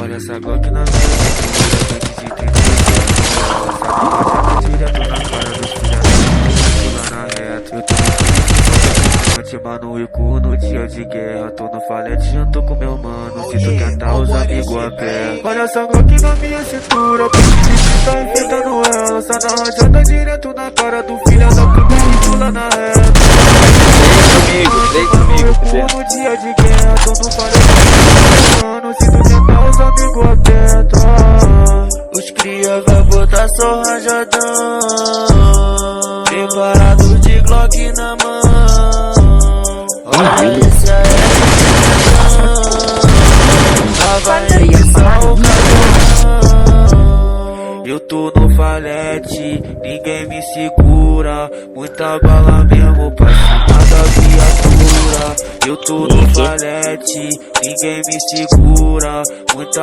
Olha essa Glock na minha cintura, tanque de 30. Direto na cara dos filha da puta, na reta. Eu tô no mano e cu no dia de guerra. Tô no falete junto com meu mano. Se tu quer tá os amigos a pé. Olha essa Glock na minha cintura, tanque tá enfrentando ela. Sai na rajada direto na cara do filha da puta e pula na reta. Vem comigo, no dia de guerra, tô no falete mano. Se tu tentar os amigos aperta. Os cria vai botar só rajadão, preparado de Glock na mão. Olha esse aí, vai lançar o cartão. Eu tô no falete, ninguém me segura. Muita bala mesmo pra cima da viatura. Eu tô no falete, ninguém me segura. Muita